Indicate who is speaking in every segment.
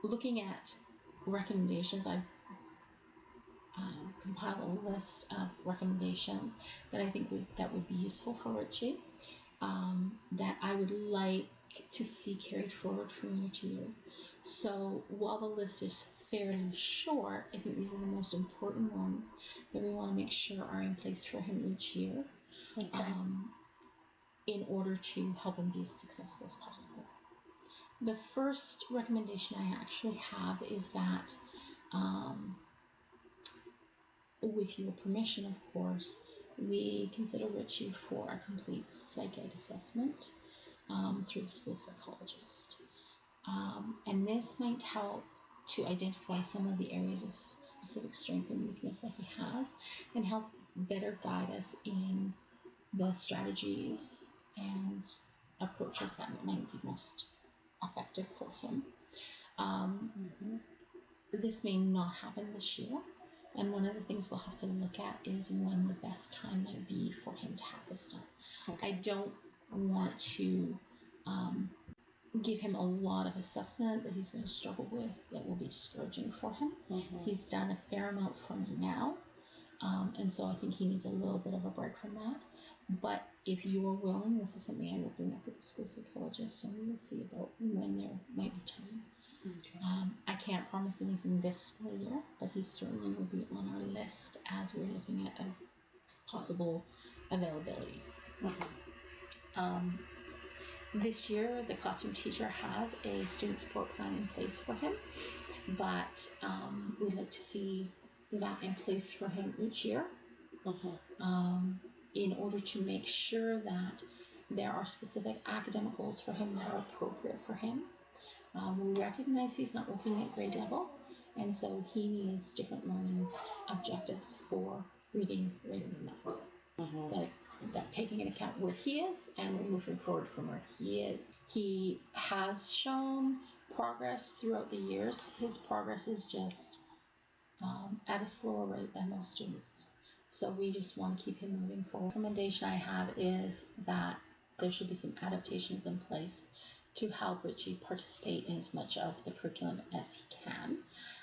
Speaker 1: looking at recommendations, I've compiled a list of recommendations that I think would be useful for Richie, that I would like to see carried forward from year to year. So while the list is fairly short, I think these are the most important ones that we want to make sure are in place for him each year, in order to help him be as successful as possible. The first recommendation I actually have is that, with your permission, of course, we consider Richie for a complete psych ed assessment through the school psychologist. And this might help to identify some of the areas of specific strength and weakness that he has, and help better guide us in the strategies and approaches that might be most effective for him. This may not happen this year, and one of the things we'll have to look at is when the best time might be for him to have this done. I don't want to give him a lot of assessment that he's going to struggle with that will be discouraging for him. He's done a fair amount for me now, and so I think he needs a little bit of a break from that. But if you are willing, this is something I will bring up with the school psychologist, and we will see about when there might be time. I can't promise anything this school year, but he certainly will be on our list as we're looking at a possible availability. This year, the classroom teacher has a student support plan in place for him, but we'd like to see that in place for him each year, in order to make sure that there are specific academic goals for him that are appropriate for him. We recognize he's not working at grade level, and so he needs different learning objectives for reading, writing, and math. That taking into account where he is and we're moving forward from where he is. He has shown progress throughout the years. His progress is just at a slower rate than most students. So we just want to keep him moving forward. The recommendation I have is that there should be some adaptations in place to help Richie participate in as much of the curriculum as he can.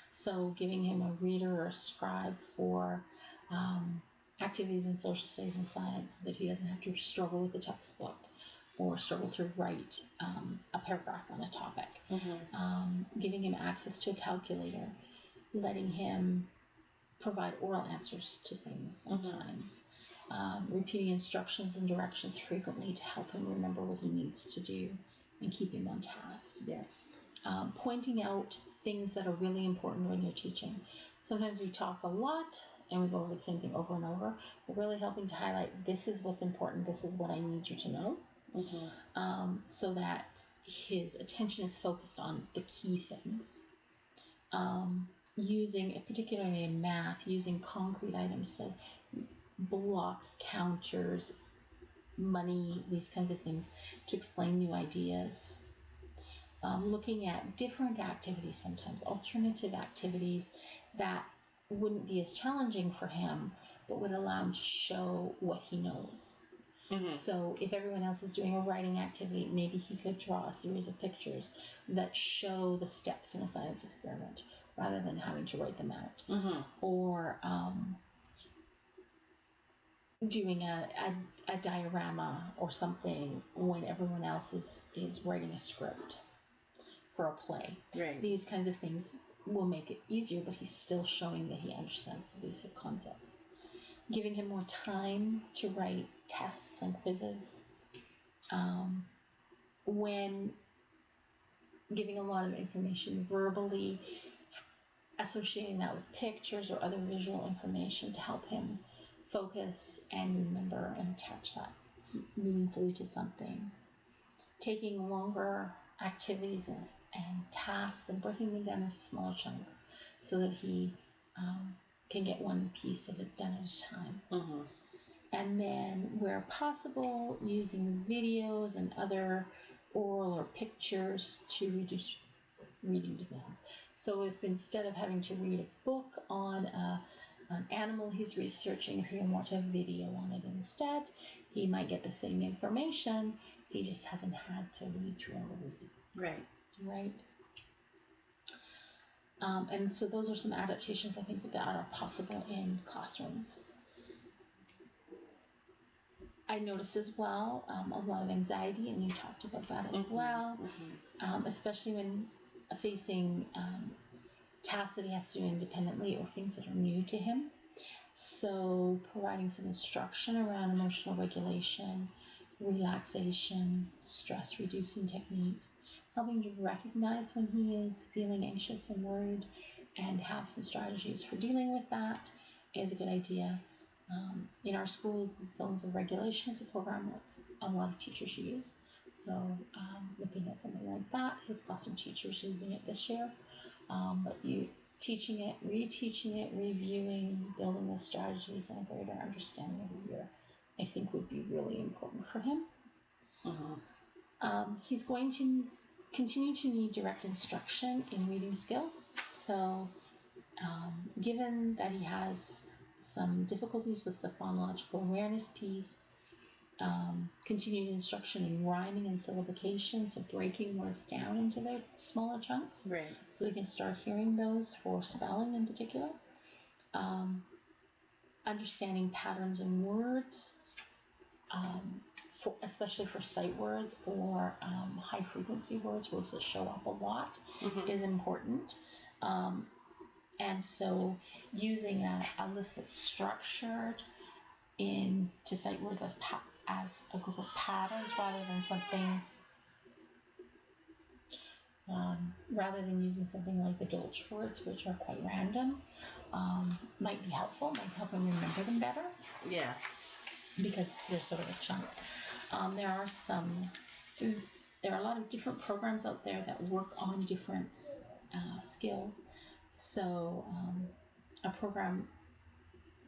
Speaker 1: So giving him a reader or a scribe for activities in social studies and science, so that he doesn't have to struggle with the textbook or struggle to write a paragraph on a topic. Giving him access to a calculator, letting him provide oral answers to things sometimes, repeating instructions and directions frequently to help him remember what he needs to do and keep him on task. Pointing out things that are really important when you're teaching. Sometimes we talk a lot and we go over the same thing over and over, but really helping to highlight, this is what's important, this is what I need you to know, so that his attention is focused on the key things. Using, particularly in math, using concrete items, so blocks, counters, money, these kinds of things, to explain new ideas. Looking at different activities, sometimes alternative activities that wouldn't be as challenging for him, but would allow him to show what he knows. So if everyone else is doing a writing activity, maybe he could draw a series of pictures that show the steps in a science experiment rather than having to write them out. Or doing a diorama or something when everyone else is writing a script for a play. These kinds of things will make it easier, but he's still showing that he understands the basic concepts. Giving him more time to write tests and quizzes. When giving a lot of information verbally, associating that with pictures or other visual information to help him focus and remember and attach that meaningfully to something. Taking longer activities and tasks and breaking them down into smaller chunks so that he can get one piece of it done at a time. And then, where possible, using videos and other oral or pictures to reduce reading demands. So if instead of having to read a book on an animal he's researching, if he can watch a video on it instead, he might get the same information. He just hasn't had to read through all the reading. Right. And so those are some adaptations I think that are possible in classrooms. I noticed as well a lot of anxiety, and you talked about that as well, especially when facing tasks that he has to do independently or things that are new to him. So providing some instruction around emotional regulation, relaxation, stress reducing techniques, helping to recognize when he is feeling anxious and worried and have some strategies for dealing with that is a good idea. In our school, the Zones of Regulation is a program that a lot of teachers use. So looking at something like that, his classroom teacher's using it this year. But you teaching it, reteaching it, reviewing, building those strategies and a greater understanding every year, I think would be really important for him. He's going to continue to need direct instruction in reading skills. So given that he has some difficulties with the phonological awareness piece, continued instruction in rhyming and syllabication, so breaking words down into their smaller chunks,
Speaker 2: right,
Speaker 1: so they can start hearing those for spelling in particular. Understanding patterns in words, especially for sight words or high frequency words, words that show up a lot, is important. And so using a list that's structured into sight words as a group of patterns rather than using something like the Dolch words, which are quite random, might be helpful, might help him remember them better.
Speaker 2: Yeah.
Speaker 1: Because they're sort of a chunk. There are a lot of different programs out there that work on different skills. So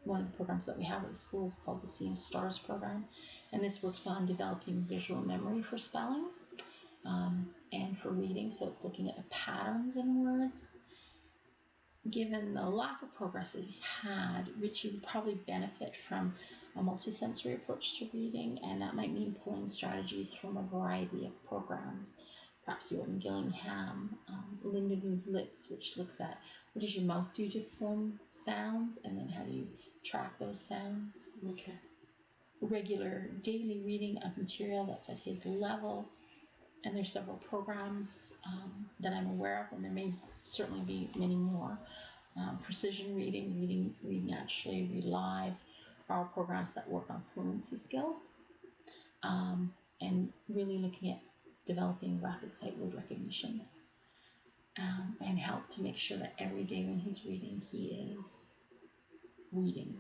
Speaker 1: one of the programs that we have at the school is called the Seeing Stars program, and this works on developing visual memory for spelling and for reading. So it's looking at the patterns in words. Given the lack of progress that he's had, Richie would probably benefit from a multisensory approach to reading, and that might mean pulling strategies from a variety of programs. Perhaps Yorton Gillingham, Lindenwood Lips, which looks at what does your mouth do to form sounds, and then how do you track those sounds.
Speaker 2: Okay.
Speaker 1: Regular daily reading of material that's at his level, and there's several programs that I'm aware of, and there may certainly be many more. Precision reading, Read Naturally, Read Live are all programs that work on fluency skills, and really looking at developing rapid sight word recognition, and help to make sure that every day when he's reading, he is reading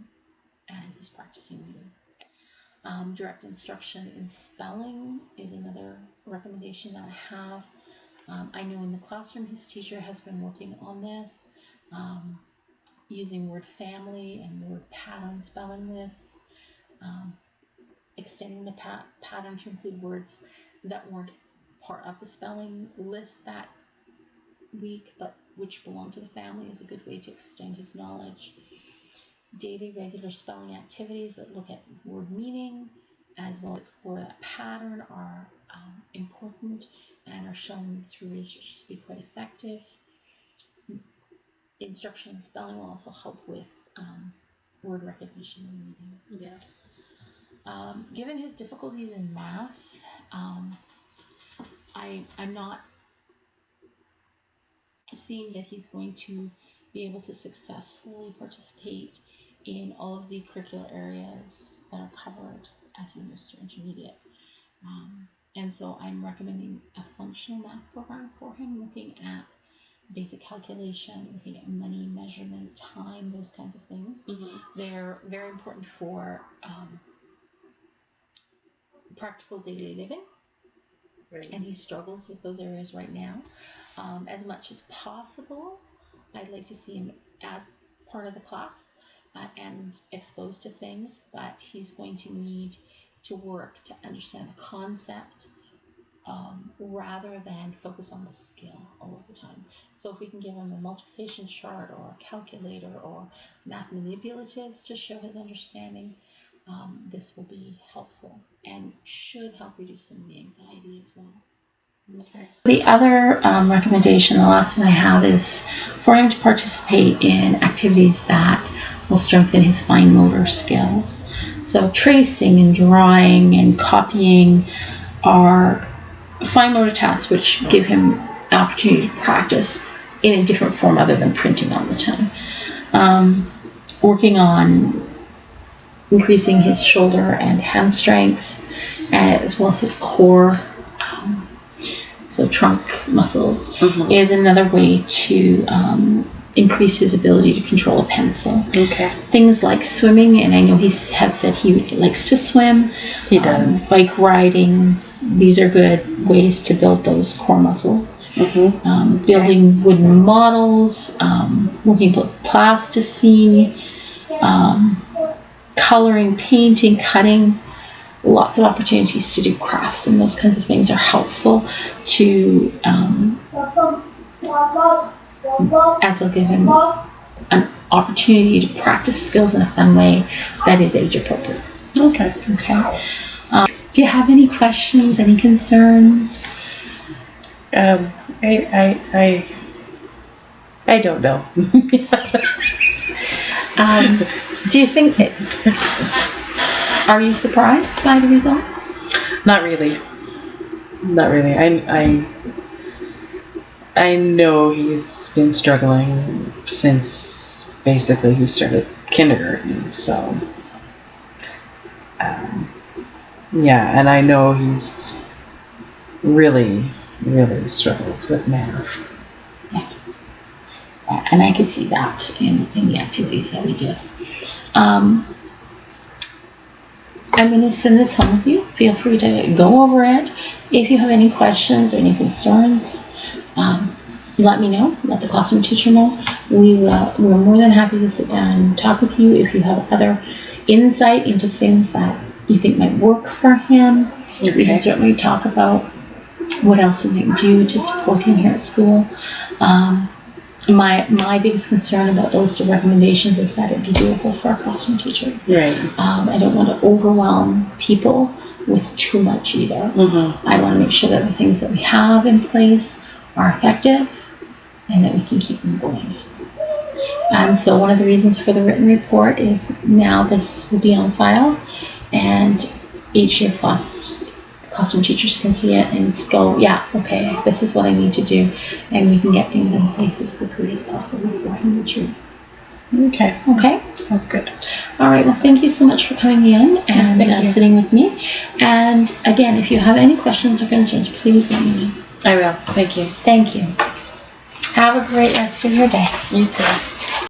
Speaker 1: and he's practicing reading. Direct instruction in spelling is another recommendation that I have. I know in the classroom his teacher has been working on this, using word family and word pattern spelling lists, extending the pattern to include words that weren't part of the spelling list that week but which belong to the family is a good way to extend his knowledge. Daily regular spelling activities that look at word meaning as well as explore that pattern are important and are shown through research to be quite effective. Instruction in spelling will also help with word recognition and reading.
Speaker 2: Yes.
Speaker 1: Given his difficulties in math, I'm not seeing that he's going to be able to successfully participate in all of the curricular areas that are covered as he moves to intermediate. And so I'm recommending a functional math program for him, looking at basic calculation, looking at money, measurement, time, those kinds of things. They're very important for practical daily living.
Speaker 2: Right.
Speaker 1: And he struggles with those areas right now. As much as possible, I'd like to see him as part of the class and exposed to things, but he's going to need to work to understand the concept rather than focus on the skill all of the time. So if we can give him a multiplication chart or a calculator or math manipulatives to show his understanding, this will be helpful and should help reduce some of the anxiety as well.
Speaker 2: Okay.
Speaker 1: The other recommendation, the last one I have, is for him to participate in activities that will strengthen his fine motor skills. So tracing and drawing and copying are fine motor tasks which give him an opportunity to practice in a different form other than printing all the time. Working on increasing his shoulder and hand strength, as well as his core, so trunk muscles, is another way to increase his ability to control a pencil.
Speaker 2: Okay.
Speaker 1: Things like swimming, and I know he has said he likes to swim.
Speaker 2: He does.
Speaker 1: Bike riding, these are good ways to build those core muscles. Building wooden models, working with plasticine, coloring, painting, cutting. Lots of opportunities to do crafts, and those kinds of things are helpful to, as they'll give him an opportunity to practice skills in a fun way that is age appropriate.
Speaker 2: Okay.
Speaker 1: Do you have any questions, any concerns?
Speaker 2: I don't know.
Speaker 1: Do you think it? Are you surprised by the results?
Speaker 2: Not really. I know he's been struggling since basically he started kindergarten. So, yeah, and I know he's really struggles with math.
Speaker 1: Yeah, and I could see that in the activities that we did. I'm going to send this home with you. Feel free to go over it. If you have any questions or any concerns, let me know. Let the classroom teacher know. We're more than happy to sit down and talk with you if you have other insight into things that you think might work for him. Okay. We can certainly talk about what else we might do to support him here at school. My biggest concern about those recommendations is that it be doable for a classroom teacher.
Speaker 2: Right.
Speaker 1: I don't want to overwhelm people with too much either. I want to make sure that the things that we have in place are effective and that we can keep them going. And so one of the reasons for the written report is now this will be on file, and each year classroom teachers can see it and go, yeah, okay, this is what I need to do, and we can get things in place as quickly as possible for him to achieve. Okay?
Speaker 2: Sounds good.
Speaker 1: All right, well, thank you so much for coming in and sitting with me. And again, if you have any questions or concerns, please let me know.
Speaker 2: I will. Thank you.
Speaker 1: Thank you. Have a great rest of your day.
Speaker 2: You too.